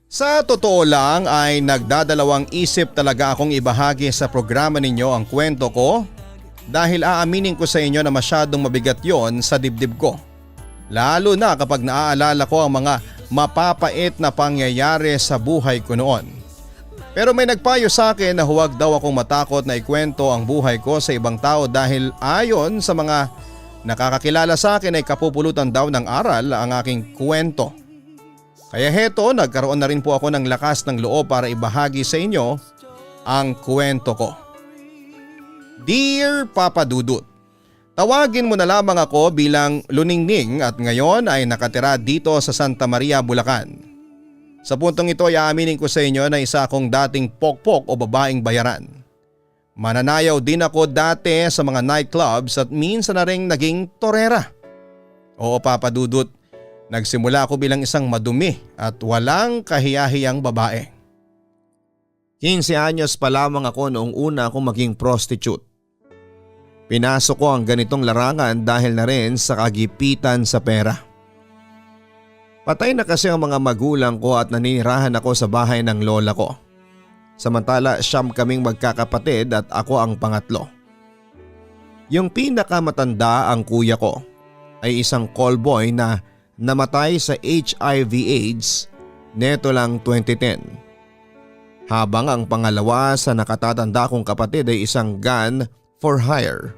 Sa totoo lang ay nagdadalawang isip talaga akong ibahagi sa programa ninyo ang kwento ko dahil aaminin ko sa inyo na masyadong mabigat yon sa dibdib ko. Lalo na kapag naaalala ko ang mga mapapait na pangyayari sa buhay ko noon. Pero may nagpayo sa akin na huwag daw akong matakot na ikwento ang buhay ko sa ibang tao dahil ayon sa mga nakakakilala sa akin ay kapupulutan daw ng aral ang aking kwento. Kaya heto, nagkaroon na rin po ako ng lakas ng loob para ibahagi sa inyo ang kwento ko. Dear Papa Dudut, tawagin mo na lamang ako bilang Luningning at ngayon ay nakatira dito sa Santa Maria, Bulacan. Sa puntong ito ay aaminin ko sa inyo na isa akong dating pokpok o babaeng bayaran. Mananayaw din ako dati sa mga nightclubs at minsan na ring naging torera. Oo Papa Dudut, nagsimula ako bilang isang madumi at walang kahiyahiyang babae. 15 anyos pa lamang ako noong una akong maging prostitute. Pinasok ko ang ganitong larangan dahil na rin sa kagipitan sa pera. Patay na kasi ang mga magulang ko at naninirahan ako sa bahay ng lola ko. Samantala siyam kaming magkakapatid at ako ang pangatlo. Yung pinakamatanda ang kuya ko ay isang callboy na namatay sa HIV/AIDS neto lang 2010. Habang ang pangalawa sa nakatatanda kong kapatid ay isang gun for hire.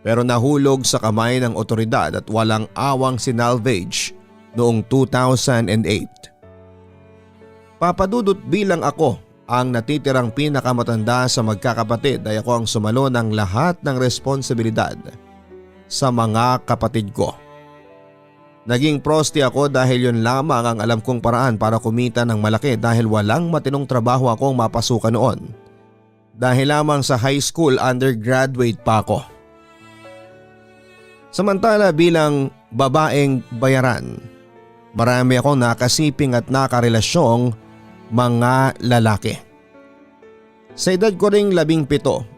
Pero nahulog sa kamay ng otoridad at walang awang sinalvage noong 2008. Papadudot bilang ako ang natitirang pinakamatanda sa magkakapatid ay ako ang sumalo ng lahat ng responsibilidad sa mga kapatid ko. Naging prosti ako dahil yun lamang ang alam kong paraan para kumita ng malaki dahil walang matinong trabaho akong mapasukan noon. Dahil lamang sa high school undergraduate pa ako. Samantala bilang babaeng bayaran, marami akong nakasiping at nakarelasyong mga lalaki. Sa edad ko ring 17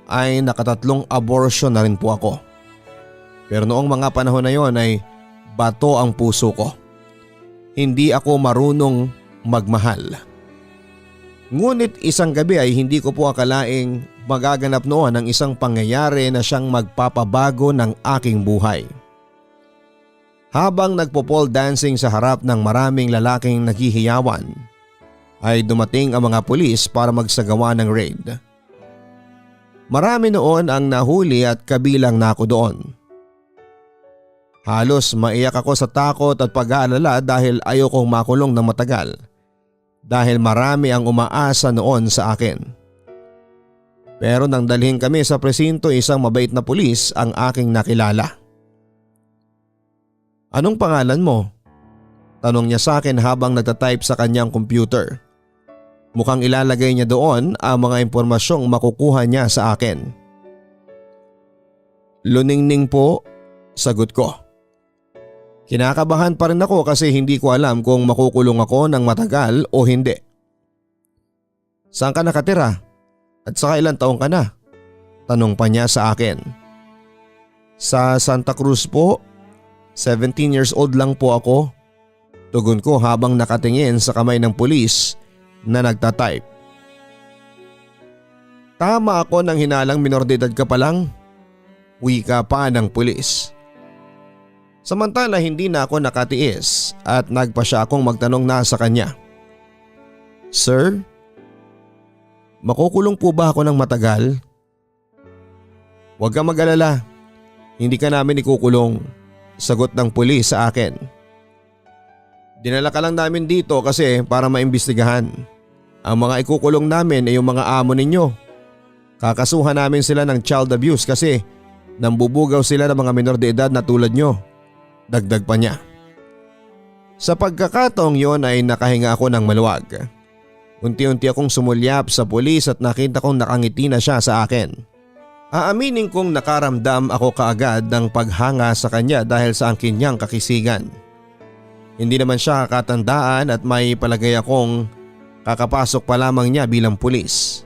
ay nakatatlong abortion na rin po ako. Pero noong mga panahon na yon ay bato ang puso ko. Hindi ako marunong magmahal. Ngunit isang gabi ay hindi ko po akalaing magaganap noon ang isang pangyayari na siyang magpapabago ng aking buhay. Habang nagpo-pole dancing sa harap ng maraming lalaking naghihiyawan, ay dumating ang mga pulis para magsagawa ng raid. Marami noon ang nahuli at kabilang na ako doon. Halos maiyak ako sa takot at pag-aalala dahil ayokong makulong ng matagal dahil marami ang umaasa noon sa akin. Pero nang dalhin kami sa presinto, isang mabait na pulis ang aking nakilala. "Anong pangalan mo?" tanong niya sa akin habang nagtatype sa kanyang computer. Mukhang ilalagay niya doon ang mga impormasyong makukuha niya sa akin. "Luningning po," sagot ko. Kinakabahan pa rin ako kasi hindi ko alam kung makukulong ako ng matagal o hindi. "Saan ka nakatira? At saka ilang taong ka na?" tanong pa niya sa akin. "Sa Santa Cruz po. 17 years old lang po ako." Tugon ko habang nakatingin sa kamay ng pulis na nagtatype. "Tama ako nang hinalang minor de edad ka pa lang?" wika pa ng pulis. Samantala hindi na ako nakatiis at nagpa siya akong magtanong na sa kanya. "Sir, makukulong po ba ako ng matagal?" "Huwag kang mag-alala, hindi ka namin ikukulong," sagot ng pulis sa akin. "Dinala ka lang namin dito kasi para maimbestigahan. Ang mga ikukulong namin ay yung mga amo ninyo. Kakasuhan namin sila ng child abuse kasi nambubugaw sila ng mga minor de edad na tulad nyo," dagdag pa niya. Sa pagkakataong yon ay nakahinga ako ng maluwag. Unti-unti akong sumulyap sa pulis at nakita kong nakangiti na siya sa akin. Aaminin kong nakaramdam ako kaagad ng paghanga sa kanya dahil sa angkin niyang kakisigan. Hindi naman siya katandaan at may palagay akong kakapasok pa lamang niya bilang pulis.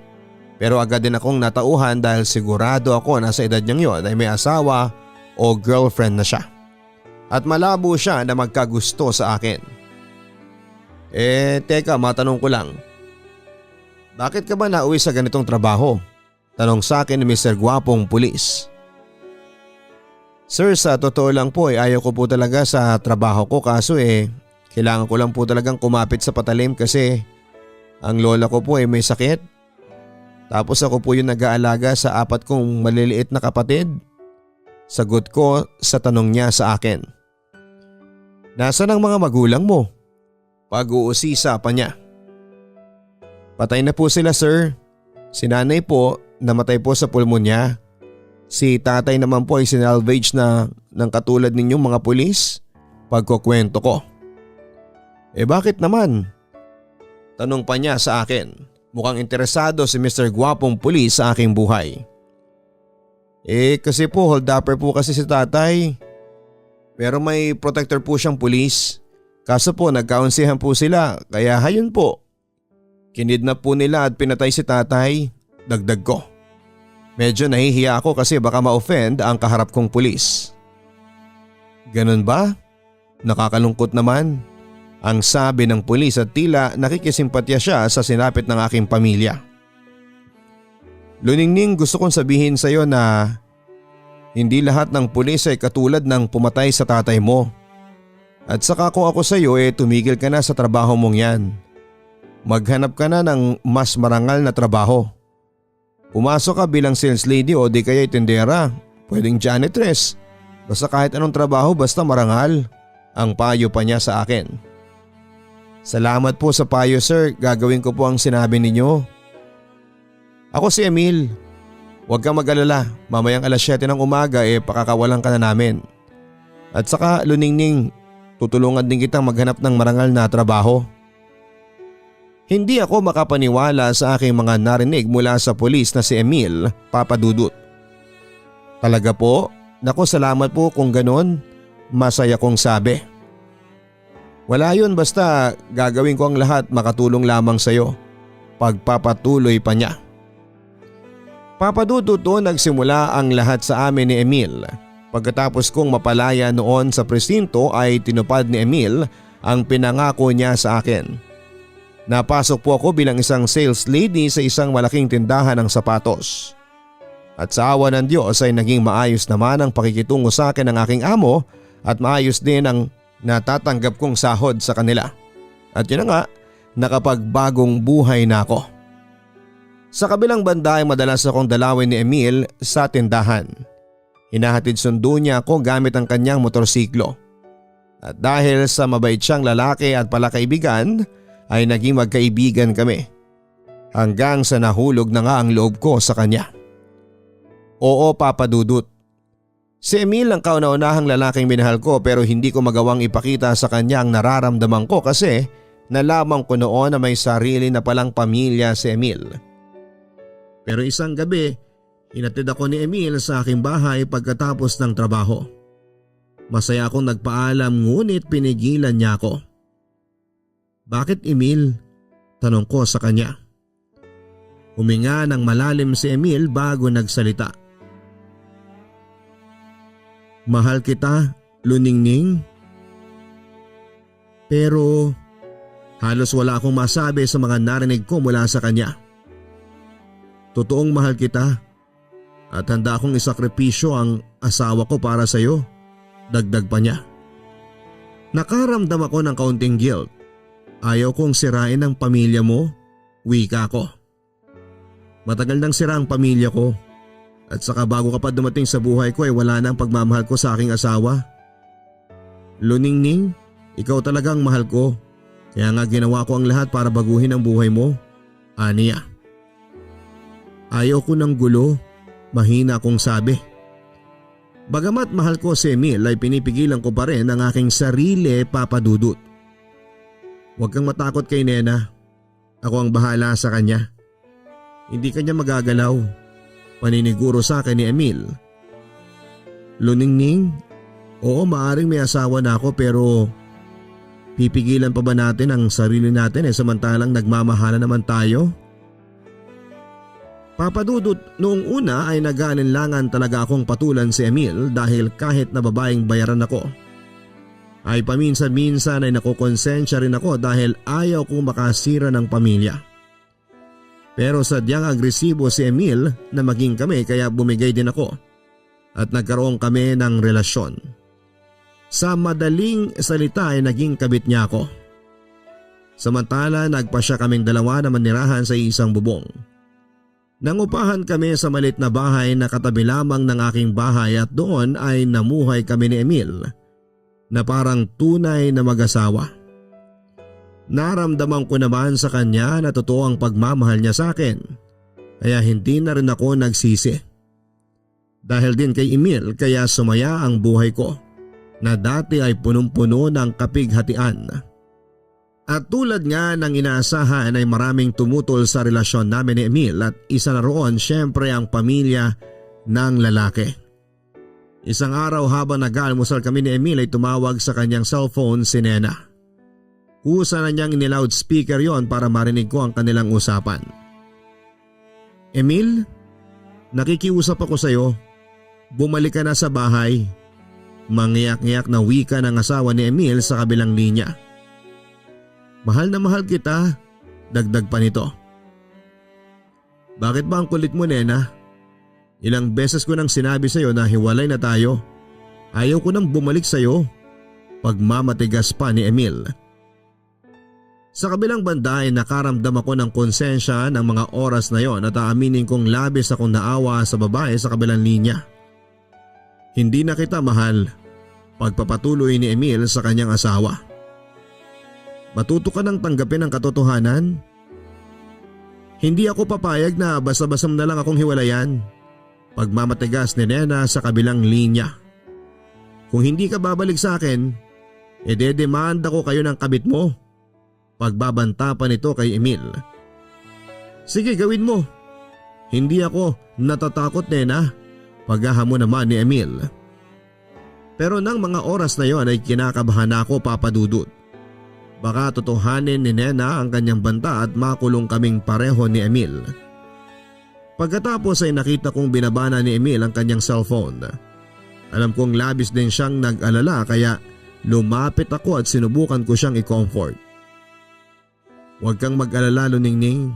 Pero agad din akong natauhan dahil sigurado ako na sa edad niyang yon ay may asawa o girlfriend na siya. At malabo siya na magkagusto sa akin. Teka, matanong ko lang. Bakit ka ba nauwi sa ganitong trabaho? Tanong sa akin ni Mr. Gwapong pulis. Sir, sa totoo lang po ayaw ko po talaga sa trabaho ko kaso kailangan ko lang po talagang kumapit sa patalim kasi ang lola ko po may sakit. Tapos ako po yung nag-aalaga sa 4 kong maliliit na kapatid. Sagot ko sa tanong niya sa akin. Nasaan ang mga magulang mo? Pag-uusisa pa niya. Patay na po sila sir. Si nanay po namatay po sa pulmonya. Si tatay naman po ay sinalvage na ng katulad ninyong mga pulis. Pagkukwento ko. Bakit naman? Tanong pa niya sa akin. Mukhang interesado si Mr. Gwapong pulis sa aking buhay. Kasi po hold-upper po kasi si tatay. Pero may protector po siyang pulis. Kaso po nagkaunsihan po sila kaya hayun po. Kinidnap po nila at pinatay si tatay. Dagdag ko. Medyo nahihiya ako kasi baka ma-offend ang kaharap kong pulis. Ganun ba? Nakakalungkot naman. Ang sabi ng pulis at tila nakikisimpatya siya sa sinapit ng aking pamilya. Luningning, gusto kong sabihin sa iyo na hindi lahat ng pulis ay katulad ng pumatay sa tatay mo. At saka kung ako sa iyo tumigil ka na sa trabaho mong yan. Maghanap ka na ng mas marangal na trabaho. Pumasok ka bilang sales lady o di kaya tindera, pwedeng janitress. Basta kahit anong trabaho basta marangal. Ang payo pa niya sa akin. Salamat po sa payo sir, gagawin ko po ang sinabi ninyo. Ako si Emil. Huwag kang mag-alala, mamayang 7:00 ng umaga pakakawalan ka na namin. At saka luningning, tutulungan din kitang maghanap ng marangal na trabaho. Hindi ako makapaniwala sa aking mga narinig mula sa pulis na si Emil, Papa Dudut. Talaga po? Naku, salamat po kung ganon. Masaya kong sabi. Wala yun, basta gagawin ko ang lahat makatulong lamang sa iyo. Pagpapatuloy pa niya. Papa Dudut, nagsimula ang lahat sa amin ni Emil. Pagkatapos kong mapalaya noon sa presinto ay tinupad ni Emil ang pinangako niya sa akin. Napasok po ako bilang isang sales lady sa isang malaking tindahan ng sapatos. At sa awa ng Diyos ay naging maayos naman ang pakikitungo sa akin ng aking amo at maayos din ang natatanggap kong sahod sa kanila. At yun na nga, nakapagbagong buhay na ako. Sa kabilang banda ay madalas akong dalawin ni Emil sa tindahan. Hinahatid sundo niya ako gamit ang kanyang motorsiklo. At dahil sa mabait siyang lalaki at palakaibigan ay naging magkaibigan kami. Hanggang sa nahulog na nga ang loob ko sa kanya. Oo, Papa Dudut. Si Emil ang kauna-unahang lalaking minahal ko pero hindi ko magawang ipakita sa kanya ang nararamdaman ko kasi nalaman ko noon na may sarili na palang pamilya si Emil. Pero isang gabi, hinatid ako ni Emil sa aking bahay pagkatapos ng trabaho. Masaya akong nagpaalam ngunit pinigilan niya ako. Bakit Emil? Tanong ko sa kanya. Huminga ng malalim si Emil bago nagsalita. Mahal kita, Luningning. Pero halos wala akong masabi sa mga narinig ko mula sa kanya. Totoong mahal kita at handa akong isakripisyo ang asawa ko para sa iyo. Dagdag pa niya. Nakaramdam ako ng kaunting guilt. Ayaw kong sirain ang pamilya mo, wika ko. Matagal nang sira ang pamilya ko. At saka bago ka pa dumating sa buhay ko ay wala na ang pagmamahal ko sa aking asawa. Luningning, ikaw talagang mahal ko. Kaya nga ginawa ko ang lahat para baguhin ang buhay mo. Aniya. Ayaw ko ng gulo, mahina akong sabi. Bagamat mahal ko si Emil ay pinipigilan ko pa rin ang aking sarili, Papa Dudut. Huwag kang matakot kay Nena. Ako ang bahala sa kanya. Hindi kanya magagalaw. Paniniguro sa akin ni Emil. Luningning, oo maaring may asawa na ako pero pipigilan pa ba natin ang sarili natin samantalang nagmamahala naman tayo? Papa Dudut, noong una ay nag-aalinlangan talaga akong patulan si Emil dahil kahit na babaeng bayaran ako. ay paminsan-minsan ay nakukonsensya rin ako dahil ayaw kong makasira ng pamilya. Pero sadyang agresibo si Emil na maging kami kaya bumigay din ako at nagkaroon kami ng relasyon. Sa madaling salita ay naging kabit niya ako. Samantala nagpa siya kaming dalawa na manirahan sa isang bubong. Nangupahan kami sa malit na bahay na katabi lamang ng aking bahay at doon ay namuhay kami ni Emil na parang tunay na mag-asawa. Naramdaman ko naman sa kanya na totoo ang pagmamahal niya sa akin kaya hindi na rin ako nagsisi. Dahil din kay Emil kaya sumaya ang buhay ko na dati ay punong-puno ng kapighatian. At tulad nga ng inaasahan ay maraming tumutol sa relasyon namin ni Emil at isa na roon syempre ang pamilya ng lalaki. Isang araw habang nag-almusal kami ni Emil ay tumawag sa kanyang cellphone si Nena. Kusa na niyang iniloudspeaker yon para marinig ko ang kanilang usapan. Emil, nakikiusap ako sa iyo. Bumalik ka na sa bahay. Mangiyak-ngiyak na wika ng asawa ni Emil sa kabilang linya. Mahal na mahal kita, dagdag pa nito. Bakit ba ang kulit mo, Nena? Ilang beses ko nang sinabi sa iyo na hiwalay na tayo. Ayaw ko nang bumalik sa iyo. Pagmamatigas pa ni Emil. Sa kabilang banda ay nakaramdam ako ng konsensya ng mga oras na yon at aaminin kong labis akong naawa sa babae sa kabilang linya. Hindi na kita mahal, pagpapatuloy ni Emil sa kanyang asawa. Matuto ka nang tanggapin ang katotohanan? Hindi ako papayag na basta-basam na lang akong hiwalayan. Pagmamatigas ni Nena sa kabilang linya. Kung hindi ka babalik sa akin, ededemanda ko kayo ng kabit mo. Pagbabanta pa nito kay Emil. Sige, gawin mo. Hindi ako natatakot, Nena. Paghahamon naman ni Emil. Pero nang mga oras na yon ay kinakabahan ako, Papa Dudut. Baka totohanin ni Nena ang kanyang banta at makulong kaming pareho ni Emil. Pagkatapos ay nakita kong binabana ni Emil ang kanyang cellphone. Alam kong labis din siyang nag-alala kaya lumapit ako at sinubukan ko siyang i-comfort. Huwag kang mag-alala, Luningning.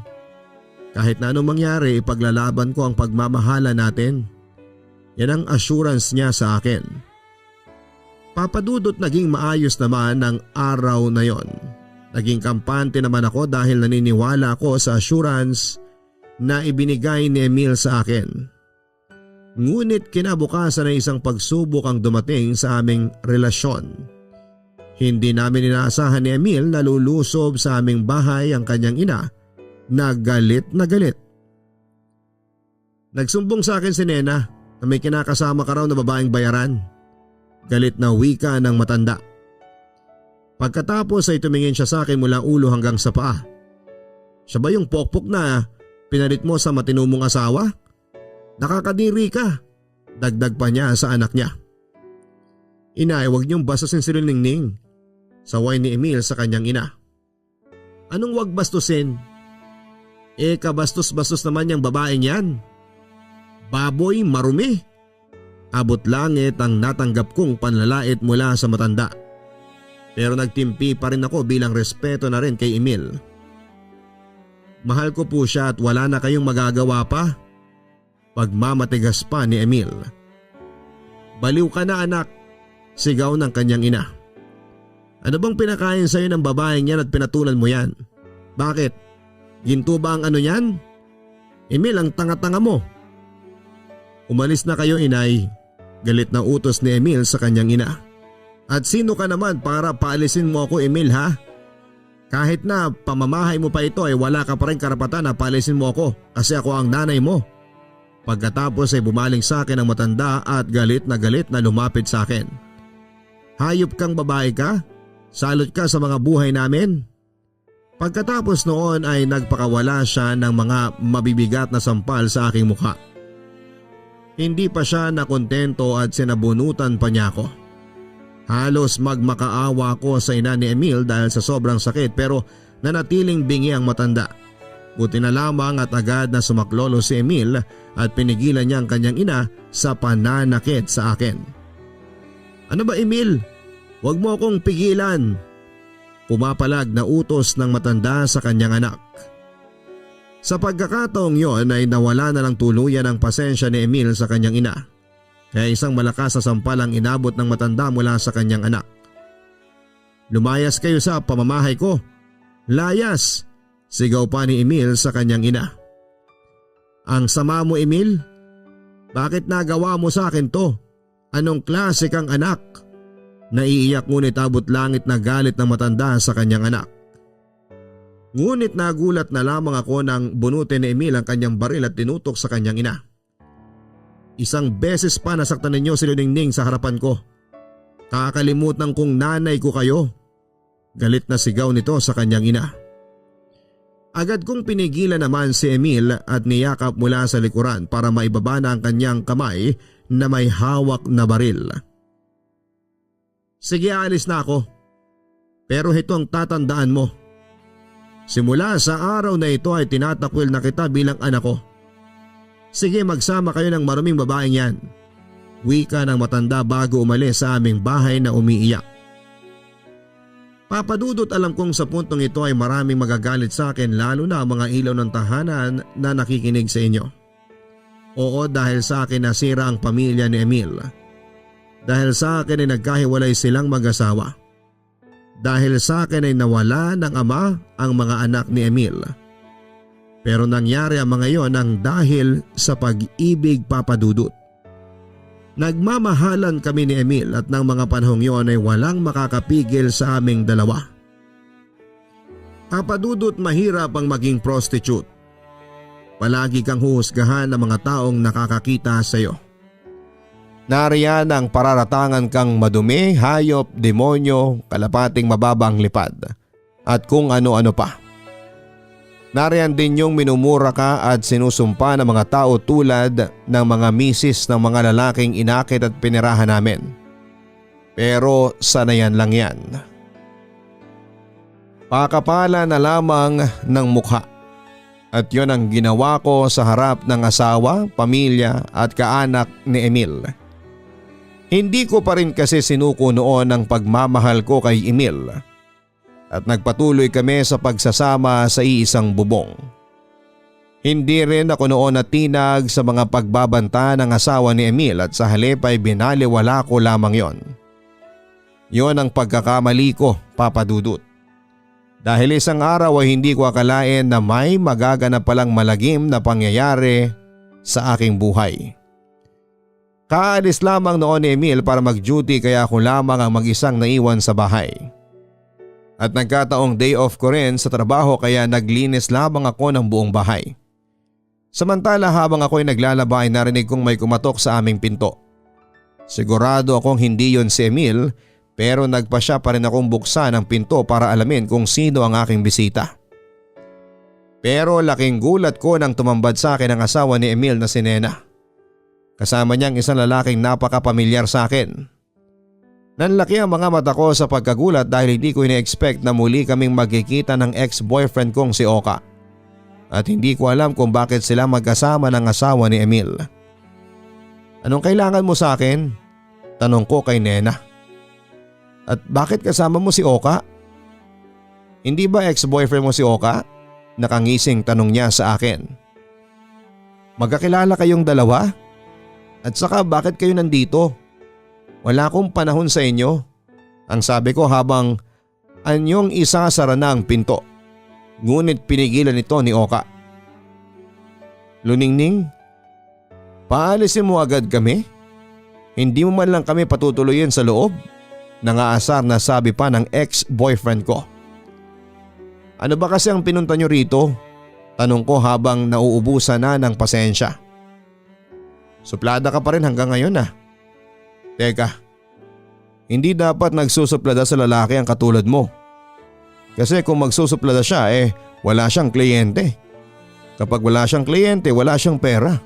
Kahit na anong mangyari, ipaglalaban ko ang pagmamahala natin. Yan ang assurance niya sa akin. Papadudot naging maayos naman ang araw na yon. Naging kampante naman ako dahil naniniwala ako sa assurance na ibinigay ni Emil sa akin. Ngunit kinabukasan ay isang pagsubok ang dumating sa aming relasyon. Hindi namin inaasahan ni Emil na lulusob sa aming bahay ang kanyang ina na galit na galit. Nagsumbong sa akin si Nena na may kinakasama ka raw na babaeng bayaran. Galit na wika ng matanda. Pagkatapos ay tumingin siya sa akin mula ulo hanggang sa paa. Siya ba yung pokpok na pinalit mo sa matinumong asawa? Nakakadiri ka, dagdag pa niya sa anak niya. Inay, huwag niyong bastusin si Luningning. Saway ni Emil sa kanyang ina. Anong wag bastusin? Kabastos-bastos naman yung babaeng yan. Baboy marumi. Abot langit ang natanggap kong panlalait mula sa matanda. Pero nagtimpi pa rin ako bilang respeto na rin kay Emil. Mahal ko po siya at wala na kayong magagawa pa. Pagmamatigas pa ni Emil. Baliw ka na, anak, sigaw ng kanyang ina. Ano bang pinakain sa'yo ng babaeng yan at pinatulan mo yan? Bakit? Ginto ba ang ano yan? Emil, ang tanga-tanga mo. Umalis na kayo, inay. Galit na utos ni Emil sa kanyang ina. At sino ka naman para paalisin mo ako, Emil, ha? Kahit na pamamahay mo pa ito ay wala ka pa rin karapatan na paalisin mo ako kasi ako ang nanay mo. Pagkatapos ay bumaling sa akin ang matanda at galit na lumapit sa akin. Hayop kang babae ka? Salot ka sa mga buhay namin? Pagkatapos noon ay nagpakawala siya ng mga mabibigat na sampal sa aking mukha. Hindi pa siya nakontento at sinabunutan pa niya ako. Halos magmakaawa ko sa ina ni Emil dahil sa sobrang sakit pero nanatiling bingi ang matanda. Buti na lamang at agad na sumaklolo si Emil at pinigilan niya ang kanyang ina sa pananakit sa akin. Ano ba, Emil? Huwag mo akong pigilan. Pumapalag na utos ng matanda sa kanyang anak. Sa pagkakataong yon ay nawala na lang tuluyan ang pasensya ni Emil sa kanyang ina. Kaya isang malakas na sampal ang inabot ng matanda mula sa kanyang anak. Lumayas kayo sa pamamahay ko. Layas! Sigaw pa ni Emil sa kanyang ina. Ang sama mo, Emil? Bakit nagawa mo sa akin to? Anong klase kang anak? Naiiyak ngunit abot langit na galit ng matanda sa kanyang anak. Ngunit nagulat na lamang ako nang bunutin ni Emil ang kanyang baril at tinutok sa kanyang ina. Isang beses pa nasaktan ninyo si Luningning sa harapan ko. Kakalimutan kong nanay ko kayo. Galit na sigaw nito sa kanyang ina. Agad kong pinigilan naman si Emil at niyakap mula sa likuran para maibaba na ang kanyang kamay na may hawak na baril. Sige, alis na ako. Pero ito ang tatandaan mo. Simula sa araw na ito ay tinatakwil na kita bilang anak ko. Sige, magsama kayo ng maruming babaeng yan. Wika ng matanda bago umalis sa aming bahay na umiiyak. Papadudot, alam kong sa puntong ito ay maraming magagalit sa akin, lalo na ang mga ilaw ng tahanan na nakikinig sa inyo. Oo, dahil sa akin nasira ang pamilya ni Emil. Dahil sa akin ay nagkahiwalay silang mag-asawa. Dahil sa akin ay nawala ng ama ang mga anak ni Emil. Pero nangyari ang mga iyon nang dahil sa pag-ibig, Papadudot. Nagmamahalan kami ni Emil at ng mga panahong yon ay walang makakapigil sa aming dalawa. Papadudot, mahirap ang maging prostitute. Palagi kang huhusgahan ng mga taong nakakakita sa iyo. Nariyan ang pararatangan kang madumi, hayop, demonyo, kalapating mababang lipad at kung ano-ano pa. Nariyan din yung minumura ka at sinusumpa ng mga tao tulad ng mga misis ng mga lalaking inakit at pinirahan namin. Pero sanayan lang yan. Pakapala na lamang ng mukha. At yon ang ginawa ko sa harap ng asawa, pamilya at kaanak ni Emil. Hindi ko pa rin kasi sinuko noon ang pagmamahal ko kay Emil. At nagpatuloy kami sa pagsasama sa iisang bubong. Hindi rin ako noon natinag sa mga pagbabanta ng asawa ni Emil at sa halip ay binaliwala ko lamang yon. Yon ang pagkakamali ko, Papadudot. Dahil isang araw ay hindi ko akalain na may magaganap palang malagim na pangyayari sa aking buhay. Kaalis lamang noon ni Emil para mag-duty kaya ako lamang ang mag-isang naiwan sa bahay. At nagkataong day off ko rin sa trabaho kaya naglinis lamang ako ng buong bahay. Samantala habang ako'y naglalaba ay narinig kong may kumatok sa aming pinto. Sigurado akong hindi yon si Emil pero nagpasya pa rin akong buksan ang pinto para alamin kung sino ang aking bisita. Pero laking gulat ko nang tumambad sa akin ang asawa ni Emil na si Nena. Kasama niyang isang lalaking napakapamilyar sa akin. Nanlaki ang mga mata ko sa pagkagulat dahil hindi ko ina-expect na muli kaming magkikita ng ex-boyfriend kong si Oka. At hindi ko alam kung bakit sila magkasama ng asawa ni Emil. Anong kailangan mo sa akin? Tanong ko kay Nena. At bakit kasama mo si Oka? Hindi ba ex-boyfriend mo si Oka? Nakangising tanong niya sa akin. Magkakilala kayong dalawa? At saka bakit kayo nandito? Wala akong panahon sa inyo. Ang sabi ko habang anyong isasara na ang pinto. Ngunit pinigilan ito ni Oka. Luningning, paalisin mo agad kami? Hindi mo man lang kami patutuloyin sa loob? Nangaasar na sabi pa ng ex-boyfriend ko. Ano ba kasi ang pinunta nyo rito? Tanong ko habang nauubusan na ng pasensya. Suplada ka pa rin hanggang ngayon ah. Teka, hindi dapat nagsusuplada sa lalaki ang katulad mo. Kasi kung magsusuplada siya wala siyang kliyente. Kapag wala siyang kliyente, wala siyang pera.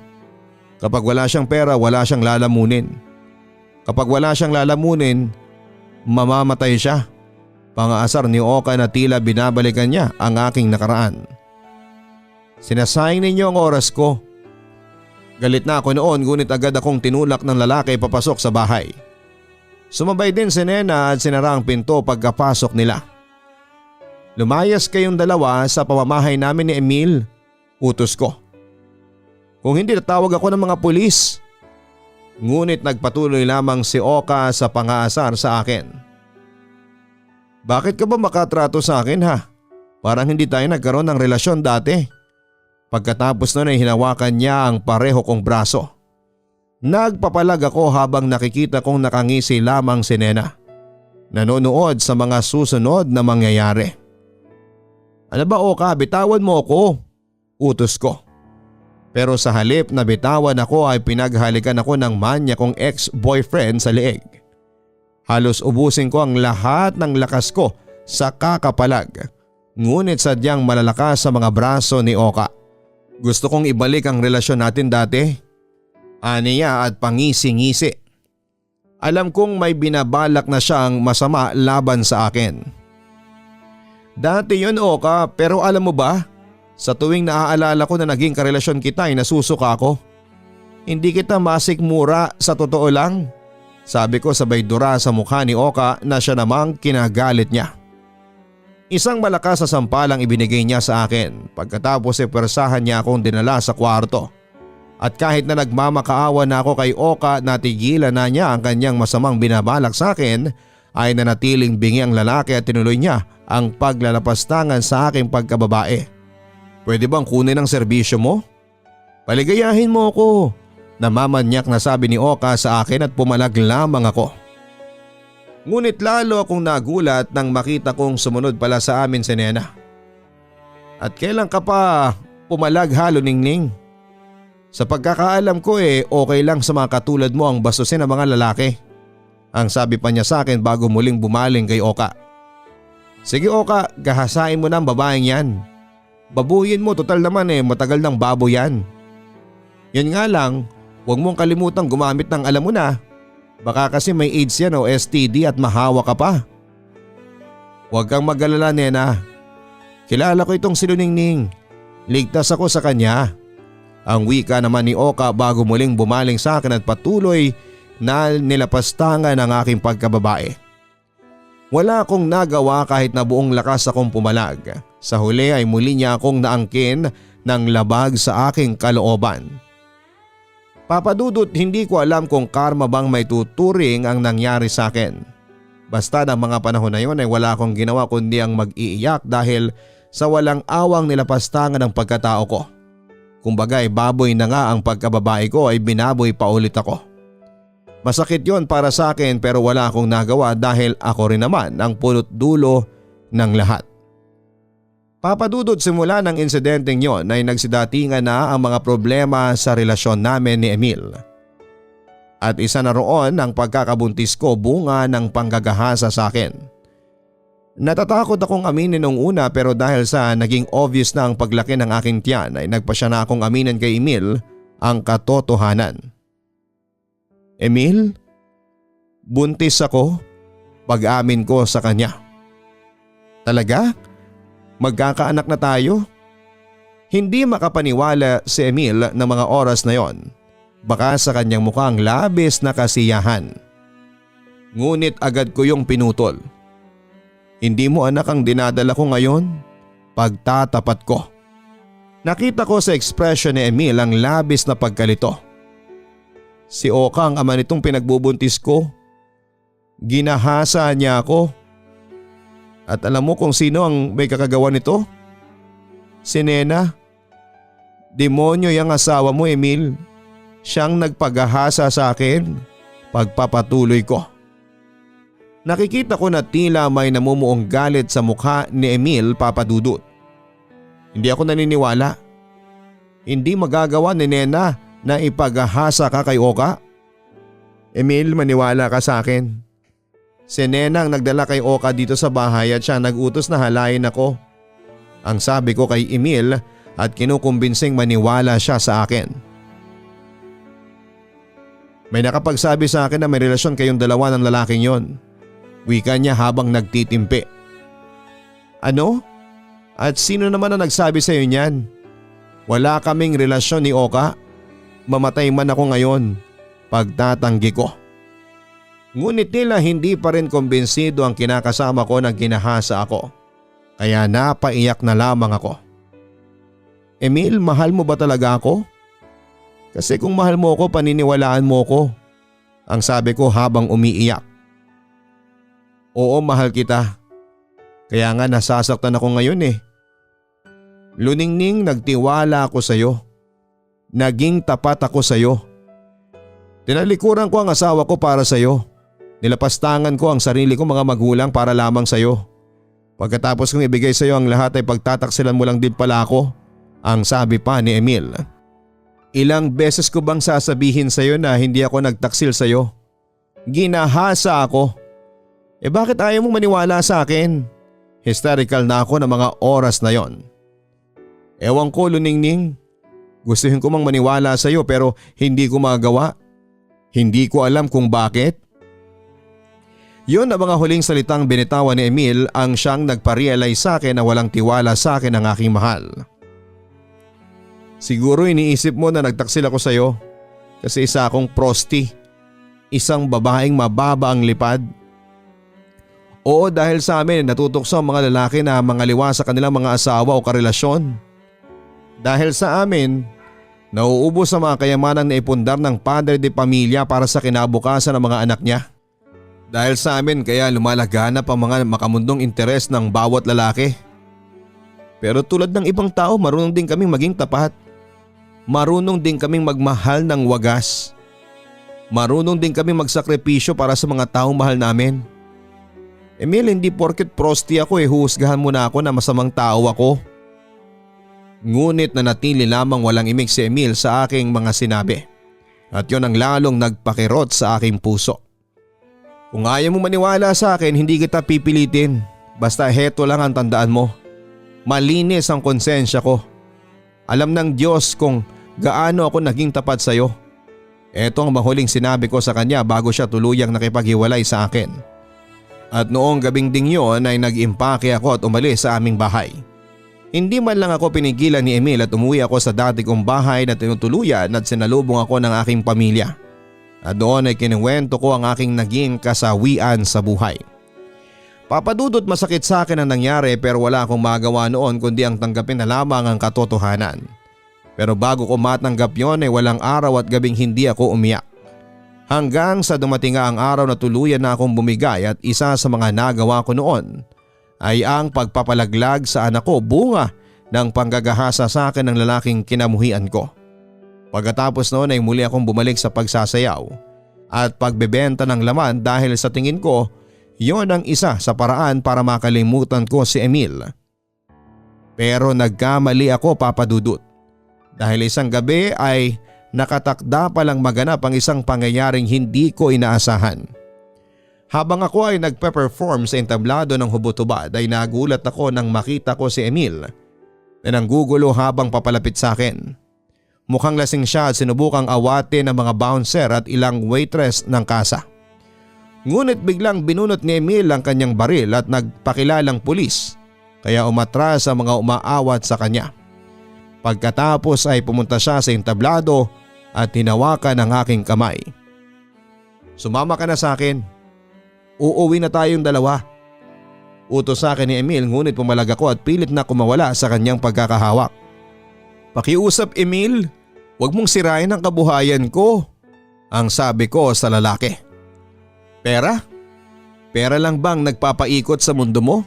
Kapag wala siyang pera, wala siyang lalamunin. Kapag wala siyang lalamunin, mamamatay siya. Pangaasar ni Oka na tila binabalikan niya ang aking nakaraan. Sinasayang ninyo ang oras ko. Galit na ako noon ngunit agad akong tinulak ng lalaki papasok sa bahay. Sumabay din si Nena at sinara ang pinto pagkapasok nila. Lumayas kayong dalawa sa pamamahay namin ni Emil, utos ko. Kung hindi tatawag ako ng mga pulis. Ngunit nagpatuloy lamang si Oka sa pangaasar sa akin. Bakit ka ba makatrato sa akin ha? Parang hindi tayo nagkaroon ng relasyon dati. Pagkatapos nun ay hinawakan niya ang pareho kong braso. Nagpapalag ako habang nakikita kong nakangisi lamang si Nena. Nanonood sa mga susunod na mangyayari. Ano ba Oka, bitawan mo ako? Utos ko. Pero sa halip na bitawan ako ay pinaghalikan ako ng manya kong ex-boyfriend sa leeg. Halos ubusin ko ang lahat ng lakas ko sa kakapalag. Ngunit sadyang malalakas sa mga braso ni Oka. Gusto kong ibalik ang relasyon natin dati. Aniya at pangisi-ngisi. Alam kong may binabalak na siyang masama laban sa akin. Dati yun Oka, pero alam mo ba? Sa tuwing naaalala ko na naging karelasyon kita ay nasusuka ako. Hindi kita masikmura sa totoo lang. Sabi ko sabay dura sa mukha ni Oka na siya namang kinagalit niya. Isang malakas na sampalang ibinigay niya sa akin pagkatapos pwersahan niya akong dinala sa kwarto. At kahit na nagmamakaawa na ako kay Oka na tigilan na niya ang kanyang masamang binabalak sa akin ay nanatiling bingi ang lalaki at tinuloy niya ang paglalapastangan sa aking pagkababae. Pwede bang kunin ang serbisyo mo? Paligayahin mo ako. Namamanyak na sabi ni Oka sa akin at pumalag lamang ako. Ngunit lalo akong nagulat nang makita kong sumunod pala sa amin si Nena. At kailan ka pa pumalag halo ningning? Sa pagkakaalam ko okay lang sa mga katulad mo ang bastusin ng mga lalaki. Ang sabi pa niya sa akin bago muling bumaling kay Oka. Sige Oka, gahasain mo na ang babaeng yan. Babuyin mo, total naman matagal ng babo yan. Yan nga lang, huwag mong kalimutang gumamit ng alam mo na. Baka kasi may AIDS yan o STD at mahawa ka pa. Huwag kang mag-alala Nena. Kilala ko itong si Luningning. Ligtas ako sa kanya. Ang wika naman ni Oka bago muling bumaling sa akin at patuloy na nilapastangan ang aking pagkababae. Wala akong nagawa kahit na buong lakas akong pumalag. Sa huli ay muli niya akong naangkin ng labag sa aking kalooban. Papadudot, hindi ko alam kung karma bang may tuturing ang nangyari sa akin. Basta ng mga panahon na yun ay wala akong ginawa kundi ang mag-iiyak dahil sa walang awang nilapastangan ng pagkatao ko. Kumbaga baboy na nga ang pagkababae ko ay binaboy pa ulit ako. Masakit yon para sa akin pero wala akong nagawa dahil ako rin naman ang pulot dulo ng lahat. Papadudod simula ng insidenteng yon ay nagsidatingan na ang mga problema sa relasyon namin ni Emil. At isa na roon ang pagkakabuntis ko bunga ng panggagahasa sa akin. Natatakot akong aminin nung una pero dahil sa naging obvious na ang paglaki ng aking tiyan ay nagpasya na akong aminin kay Emil ang katotohanan. Emil, buntis ako, pag-amin ko sa kanya. Talaga? Magkakaanak na tayo? Hindi makapaniwala si Emil ng mga oras na yon. Baka sa kanyang mukhang labis na kasiyahan. Ngunit agad ko yung pinutol. Hindi mo anak ang dinadala ko ngayon? Pagtatapat ko. Nakita ko sa ekspresyon ni Emil ang labis na pagkalito. Si Oka ang ama nitong pinagbubuntis ko. Ginahasa niya ako. At alam mo kung sino ang may kakagawa nito? Si Nena. Demonyo yung asawa mo Emil. Siyang nagpagahasa sa akin. Pagpapatuloy ko. Nakikita ko na tila may namumuong galit sa mukha ni Emil Papadudut. Hindi ako naniniwala. Hindi magagawa ni Nena na ipagahasa ka kay Oka. Emil, maniwala ka sa akin. Si Nena ang nagdala kay Oka dito sa bahay at siya nagutos na halayin ako. Ang sabi ko kay Emil at kinukumbinsing maniwala siya sa akin. May nakapagsabi sa akin na may relasyon kayong dalawa ng lalaking yon. Wika niya habang nagtitimpi. Ano? At sino naman ang nagsabi sa iyo niyan? Wala kaming relasyon ni Oka. Mamatay man ako ngayon. Pagtatanggi ko. Ngunit tila hindi pa rin kumbinsido ang kinakasama ko na ginahasa ako. Kaya napaiyak na lamang ako. Emil, mahal mo ba talaga ako? Kasi kung mahal mo ako, paniniwalaan mo ko. Ang sabi ko habang umiiyak. Oo, mahal kita. Kaya nga nasasaktan ako ngayon eh. Luningning, nagtiwala ako sa'yo. Naging tapat ako sa'yo. Tinalikuran ko ang asawa ko para sa'yo. Nilapastangan ko ang sarili ko mga magulang para lamang sa'yo. Pagkatapos kong ibigay sa'yo ang lahat ay pagtataksilan mo lang din pala ako. Ang sabi pa ni Emil. Ilang beses ko bang sasabihin sa'yo na hindi ako nagtaksil sa'yo? Ginahasa ako. Bakit ayaw mong maniwala sa akin? Hysterical na ako ng mga oras na yon. Ewan ko, Luningning. Gustuhin ko mang maniwala sa'yo pero hindi ko magagawa. Hindi ko alam kung bakit. Yun ang mga huling salitang binitawan ni Emil ang siyang nagpa-realize sa akin na walang tiwala sa akin ang aking mahal. Siguro iniisip mo na nagtaksil ako sa'yo kasi isa akong prosti. Isang babaeng mababa ang lipad. Oo, dahil sa amin natutokso ang mga lalaki na mangaliwa sa kanilang mga asawa o karelasyon. Dahil sa amin, nauubos ang mga kayamanang naipundar ng padre de pamilya para sa kinabukasan ng mga anak niya. Dahil sa amin kaya lumalaganap ang mga makamundong interes ng bawat lalaki. Pero tulad ng ibang tao, marunong din kaming maging tapat. Marunong din kaming magmahal ng wagas. Marunong din kaming magsakripisyo para sa mga taong mahal namin. Emil, hindi porket prosti ako huhusgahan mo na ako na masamang tao ako. Ngunit nanatili lamang walang imik si Emil sa aking mga sinabi. At yon ang lalong nagpakirot sa aking puso. Kung ayaw mo maniwala sa akin, hindi kita pipilitin. Basta heto lang ang tandaan mo. Malinis ang konsensya ko. Alam ng Diyos kung gaano ako naging tapat sa iyo. Ito ang mahuling sinabi ko sa kanya bago siya tuluyang nakipaghiwalay sa akin. At noong gabing ding yon ay nag-impake ako at umalis sa aming bahay. Hindi man lang ako pinigilan ni Emil at umuwi ako sa dati kong bahay na tinutuluyan at sinalubong ako ng aking pamilya. At doon ay kinuwento ko ang aking naging kasawian sa buhay. Papadudot masakit sa akin ang nangyari pero wala akong magawa noon kundi ang tanggapin na lamang ang katotohanan. Pero bago ko matanggap yon ay walang araw at gabing hindi ako umiyak. Hanggang sa dumating nga ang araw na tuluyan na akong bumigay at isa sa mga nagawa ko noon ay ang pagpapalaglag sa anak ko bunga ng panggagahasa sa akin ng lalaking kinamuhian ko. Pagkatapos noon ay muli akong bumalik sa pagsasayaw at pagbebenta ng laman dahil sa tingin ko yon ang isa sa paraan para makalimutan ko si Emil. Pero nagkamali ako, Papa Dudut. Dahil isang gabi ay nakatakda palang maganap ang isang pangyayaring hindi ko inaasahan. Habang ako ay nagpe-perform sa entablado ng hubotubad ay nagulat ako nang makita ko si Emil na nanggugulo habang papalapit sa akin. Mukhang lasing siya at sinubukang awatin ng mga bouncer at ilang waitress ng kasa. Ngunit biglang binunot ni Emil ang kanyang baril at nagpakilalang pulis kaya umatras ang mga umaawat sa kanya. Pagkatapos ay pumunta siya sa entablado at hinawakan ang aking kamay. Sumama ka na sa akin. Uuwi na tayong dalawa. Utos sa akin ni Emil ngunit pumalag ako at pilit na kumawala sa kanyang pagkakahawak. Pakiusap, Emil. Huwag mong sirain ang kabuhayan ko. Ang sabi ko sa lalaki. Pera? Pera lang bang nagpapaikot sa mundo mo?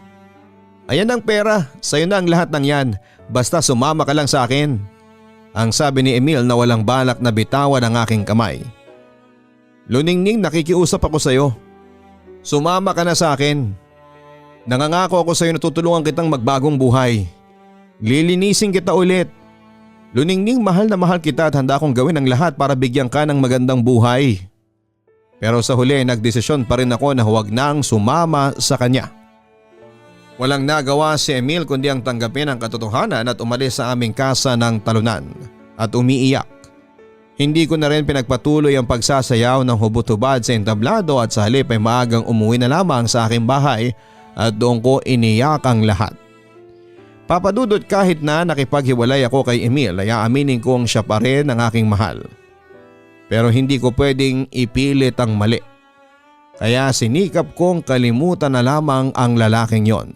Ayan ang pera, sa'yo na ang lahat ng yan. Basta sumama ka lang sa akin. Ang sabi ni Emil na walang balak na bitawan ang aking kamay. Luningning, nakikiusap ako sa'yo. Sumama ka na sa akin. Nangangako ako sa'yo na tutulungan kitang magbagong buhay. Lilinisin kita ulit. Luningning, mahal na mahal kita at handa akong gawin ang lahat para bigyan ka ng magandang buhay. Pero sa huli nagdesisyon pa rin ako na huwag nang sumama sa kanya. Walang nagawa si Emil kundi ang tanggapin ang katotohanan at umalis sa aming kasa ng talunan at umiiyak. Hindi ko na rin pinagpatuloy ang pagsasayaw ng hubot-hubad sa entablado at sa halip ay maagang umuwi na lamang sa aking bahay at doon ko iniyak ang lahat. Papadudot kahit na nakipaghiwalay ako kay Emil ay aaminin kong siya pa rin ang aking mahal. Pero hindi ko pwedeng ipilit ang mali. Kaya sinikap kong kalimutan na lamang ang lalaking yon.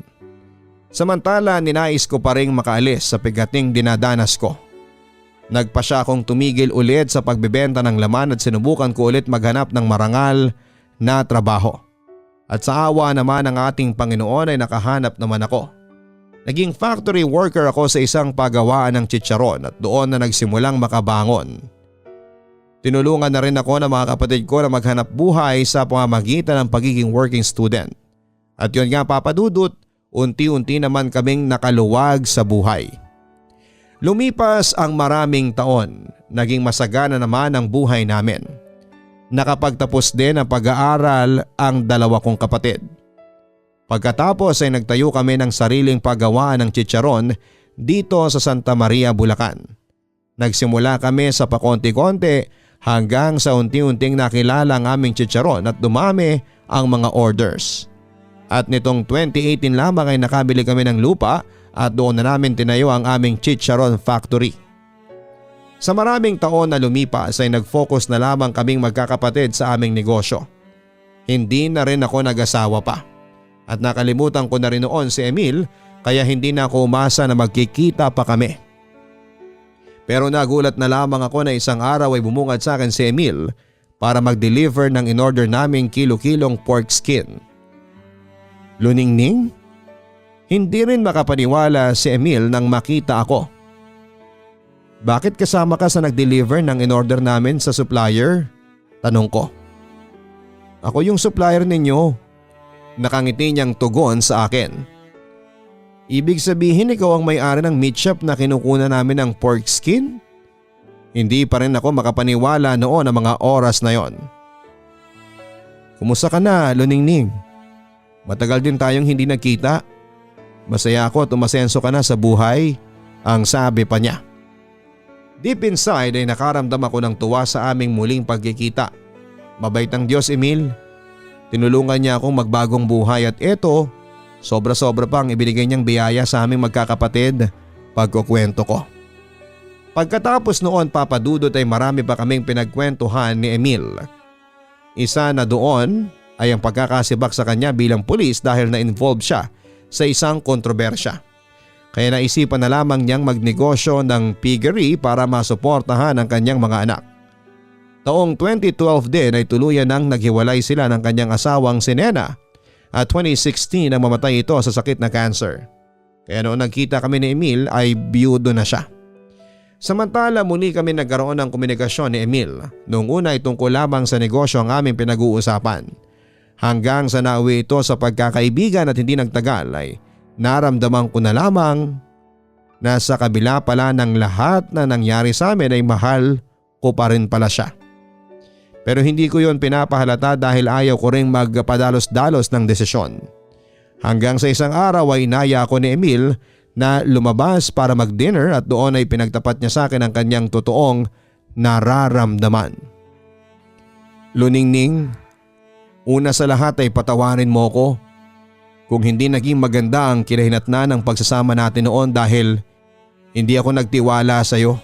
Samantala ninais ko pa ring makaalis sa bigating dinadanas ko. Nagpa siya akong tumigil ulit sa pagbebenta ng laman at sinubukan ko ulit maghanap ng marangal na trabaho. At sa awa naman ng ating Panginoon ay nakahanap naman ako. Naging factory worker ako sa isang paggawaan ng chicharon at doon na nagsimulang makabangon. Tinulungan na rin ako ng mga kapatid ko na maghanap buhay sa pamamagitan ng pagiging working student. At yun nga papadudot, unti-unti naman kaming nakaluwag sa buhay. Lumipas ang maraming taon, naging masagana naman ang buhay namin. Nakapagtapos din ang pag-aaral ang dalawa kong kapatid. Pagkatapos ay nagtayo kami ng sariling paggawaan ng chicharon dito sa Santa Maria, Bulacan. Nagsimula kami sa pakonti-konti hanggang sa unti-unting nakilala ang aming chicharon at dumami ang mga orders. At nitong 2018 lamang ay nakabili kami ng lupa at doon na namin tinayo ang aming chicharon factory. Sa maraming taon na lumipas ay nag-focus na lamang kaming magkakapatid sa aming negosyo. Hindi na rin ako nag-asawa pa. At nakalimutan ko na rin noon si Emil kaya hindi na ako umasa na magkikita pa kami. Pero nagulat na lamang ako na isang araw ay bumungad sa akin si Emil para mag-deliver ng in-order naming kilo-kilong pork skin. Luningning? Hindi rin makapaniwala si Emil nang makita ako. Bakit kasama ka sa nag-deliver ng in-order namin sa supplier? Tanong ko. Ako yung supplier ninyo. Nakangiti niyang tugon sa akin. Ibig sabihin ikaw ang may-ari ng meat shop na kinukuha namin ng pork skin? Hindi pa rin ako makapaniwala noon ang mga oras na yon. Kumusta ka na, Luningning? Matagal din tayong hindi nagkita. Masaya ako at umasenso ka na sa buhay, ang sabi pa niya. Deep inside ay nakaramdam ako ng tuwa sa aming muling pagkikita. Mabait ang Diyos, Emil. Tinulungan niya akong magbagong buhay at eto, sobra-sobra pang ibinigay niyang biyaya sa aming magkakapatid pagkukwento ko. Pagkatapos noon papadudot ay marami pa kaming pinagkwentuhan ni Emil. Isa na doon ay ang pagkakasibak sa kanya bilang pulis dahil na-involve siya sa isang kontrobersya. Kaya naisipan na lamang niyang magnegosyo ng piggery para masuportahan ang kanyang mga anak. Taong 2012 din ay tuluyan nang naghiwalay sila ng kanyang asawang si Nena at 2016 nang mamatay ito sa sakit na cancer. Kaya noong nagkita kami ni Emil ay biyudo na siya. Samantala muli kami nagkaroon ng komunikasyon ni Emil. Noong una ay tungkol lamang sa negosyo ang aming pinag-uusapan. Hanggang sa nauwi ito sa pagkakaibigan at hindi nagtagal ay naramdaman ko na lamang na sa kabila pala ng lahat na nangyari sa amin ay mahal ko pa rin pala siya. Pero hindi ko yon pinapahalata dahil ayaw ko ring magpadalos-dalos ng desisyon. Hanggang sa isang araw ay inaya ako ni Emil na lumabas para mag-dinner at doon ay pinagtapat niya sa akin ang kanyang totoong nararamdaman. Luningning, una sa lahat ay patawarin mo ko kung hindi naging maganda ang kinahinatnan ng pagsasama natin noon dahil hindi ako nagtiwala sa iyo.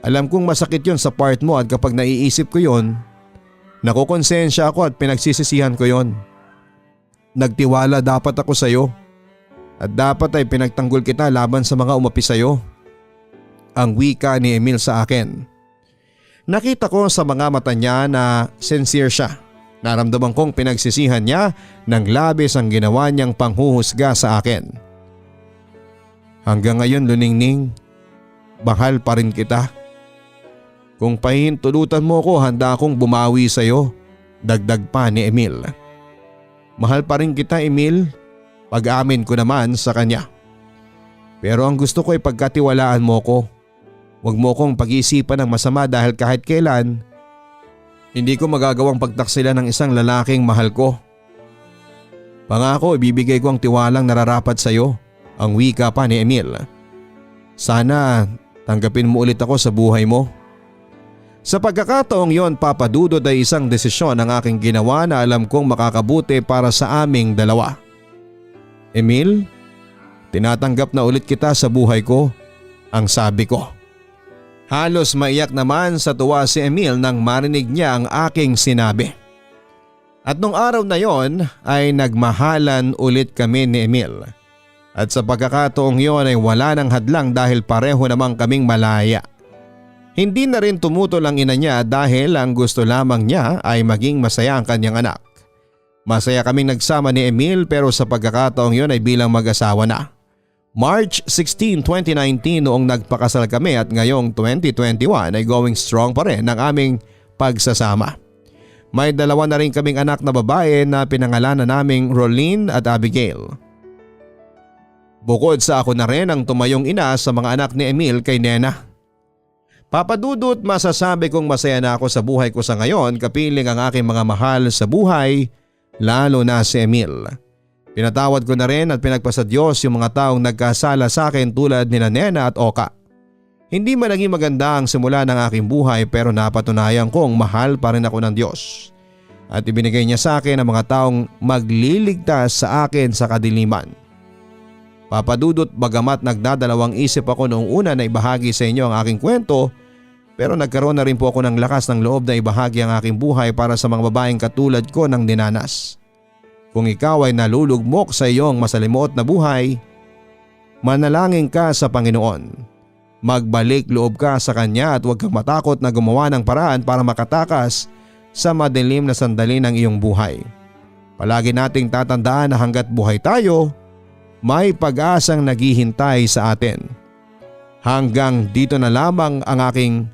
Alam kong masakit yon sa part mo at kapag naiisip ko yon, nakukonsensya ako at pinagsisisihan ko yon. Nagtiwala dapat ako sa iyo at dapat ay pinagtanggol kita laban sa mga umapi sa iyo. Ang wika ni Emil sa akin. Nakita ko sa mga mata niya na sincere siya. Naramdaman kong pinagsisihan niya ng labis ang ginawa niyang panghuhusga sa akin. Hanggang ngayon, Luningning, mahal pa rin kita. Kung pahihintulutan mo ko, handa akong bumawi sa iyo, dagdag pa ni Emil. Mahal pa rin kita, Emil, pag-amin ko naman sa kanya. Pero ang gusto ko ay pagkatiwalaan mo ko. Huwag mo kong pag-iisipan ng masama dahil kahit kailan, hindi ko magagawang pagtaksila ng isang lalaking mahal ko. Pangako, ibibigay ko ang tiwalang nararapat sa iyo, ang wika pa ni Emil. Sana tanggapin mo ulit ako sa buhay mo. Sa pagkakataong yon, papadudod ay isang desisyon ang aking ginawa na alam kong makakabuti para sa aming dalawa. Emil, tinatanggap na ulit kita sa buhay ko, ang sabi ko. Halos maiyak naman sa tuwa si Emil nang marinig niya ang aking sinabi. At nung araw na yon ay nagmahalan ulit kami ni Emil. At sa pagkakataong yon ay wala ng hadlang dahil pareho namang kaming malaya. Hindi na rin tumutol ang ina niya dahil ang gusto lamang niya ay maging masaya ang kanyang anak. Masaya kaming nagsama ni Emil pero sa pagkakataong yon ay bilang mag-asawa na. March 16, 2019 noong nagpakasal kami at ngayong 2021 ay going strong pa rin ang aming pagsasama. May dalawa na rin kaming anak na babae na pinangalanan naming Rolene at Abigail. Bukod sa ako na rin ang tumayong ina sa mga anak ni Emil kay Nena. Papadudot, masasabi kong masaya na ako sa buhay ko sa ngayon kapiling ang aking mga mahal sa buhay, lalo na si Emil. Pinatawad ko na rin at pinagpasa Diyos yung mga taong nagkasala sa akin tulad nila Nena at Oka. Hindi man naging maganda ang simula ng aking buhay pero napatunayan kong mahal pa rin ako ng Diyos. At ibinigay niya sa akin ang mga taong magliligtas sa akin sa kadiliman. Papadudot, bagamat nagdadalawang isip ako noong una na ibahagi sa inyo ang aking kwento, pero nagkaroon na rin po ako ng lakas ng loob na ibahagi ang aking buhay para sa mga babaeng katulad ko ng dinanas. Kung ikaw ay nalulugmok sa iyong masalimuot na buhay, manalangin ka sa Panginoon. Magbalik loob ka sa Kanya at huwag kang matakot na gumawa ng paraan para makatakas sa madilim na sandali ng iyong buhay. Palagi nating tatandaan na hanggat buhay tayo, may pag-asang naghihintay sa atin. Hanggang dito na lamang ang aking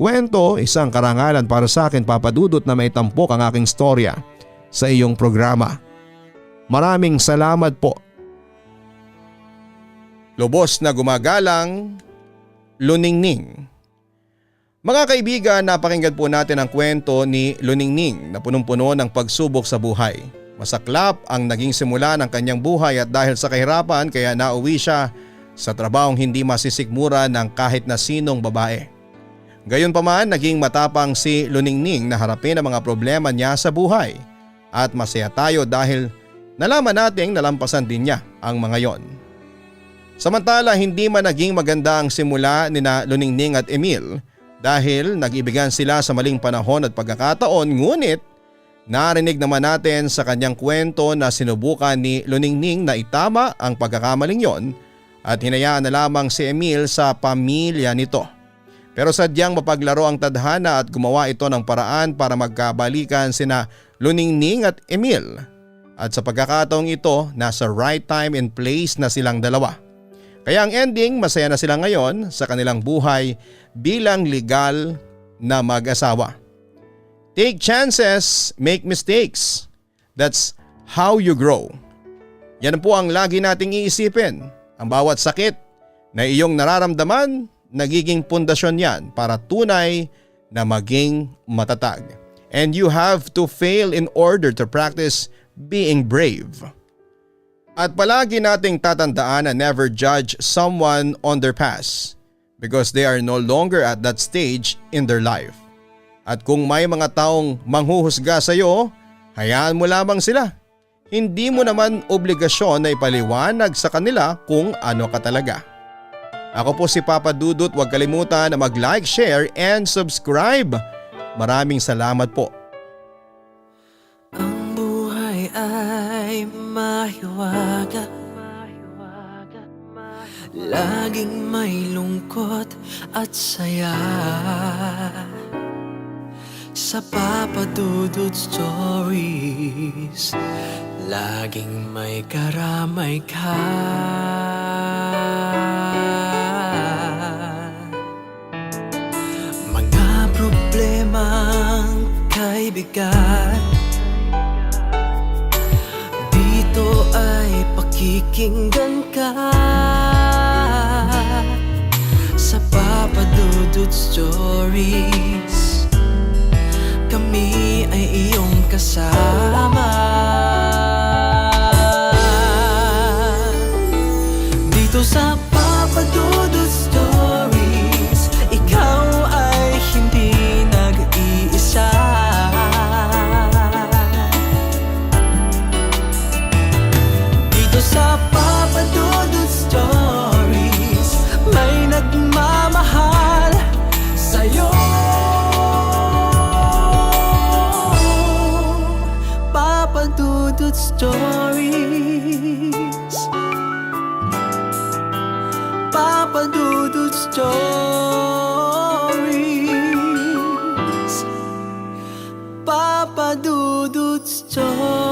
kwento, isang karangalan para sa akin, Papadudot, na may tampok ang aking storya sa iyong programa. Maraming salamat po. Lubos na gumagalang, Luningning. Mga kaibigan, napakinggan po natin ang kwento ni Luningning na punong-puno ng pagsubok sa buhay. Masaklap ang naging simula ng kanyang buhay at dahil sa kahirapan kaya nauwi siya sa trabahong hindi masisikmura ng kahit na sinong babae. Gayunpaman, naging matapang si Luningning na harapin ang mga problema niya sa buhay at masaya tayo dahil nalaman nating nalampasan din niya ang mga yon. Samantala, hindi man naging maganda ang simula ni na Luningning at Emil dahil nag-ibigan sila sa maling panahon at pagkakataon, ngunit narinig naman natin sa kanyang kwento na sinubukan ni Luningning na itama ang pagkakamaling yon at hinayaan na lamang si Emil sa pamilya nito. Pero sadyang mapaglaro ang tadhana at gumawa ito ng paraan para magkabalikan sina Luningning at Emil. At sa pagkakataong ito, nasa right time and place na silang dalawa. Kaya ang ending, masaya na sila ngayon sa kanilang buhay bilang legal na mag-asawa. Take chances, make mistakes. That's how you grow. Yan po ang lagi nating iisipin. Ang bawat sakit na iyong nararamdaman, nagiging pundasyon yan para tunay na maging matatag. And you have to fail in order to practice being brave. At palagi nating tatandaan na never judge someone on their past because they are no longer at that stage in their life. At kung may mga taong manghuhusga sa iyo, hayaan mo lamang sila. Hindi mo naman obligasyon na ipaliwanag sa kanila kung ano ka talaga. Ako po si Papadudot, huwag kalimutan na mag-like, share and subscribe. Maraming salamat po. Ang buhay ay mahiwaga, laging may lungkot at saya. Sa Papadudot Stories, laging may karamay ka. Mga problemang kaibigan, dito ay pakikinggan ka. Sa Papadudot Stories, kami ay iyong kasama. Dito sa Papadudot Stories, ikaw ay hindi nag-iisa. Dito sa Papadudot Stories, may nagmamahal sa'yo. Dudut Stories. Papa Dudut Stories. Papa Dudut Stories.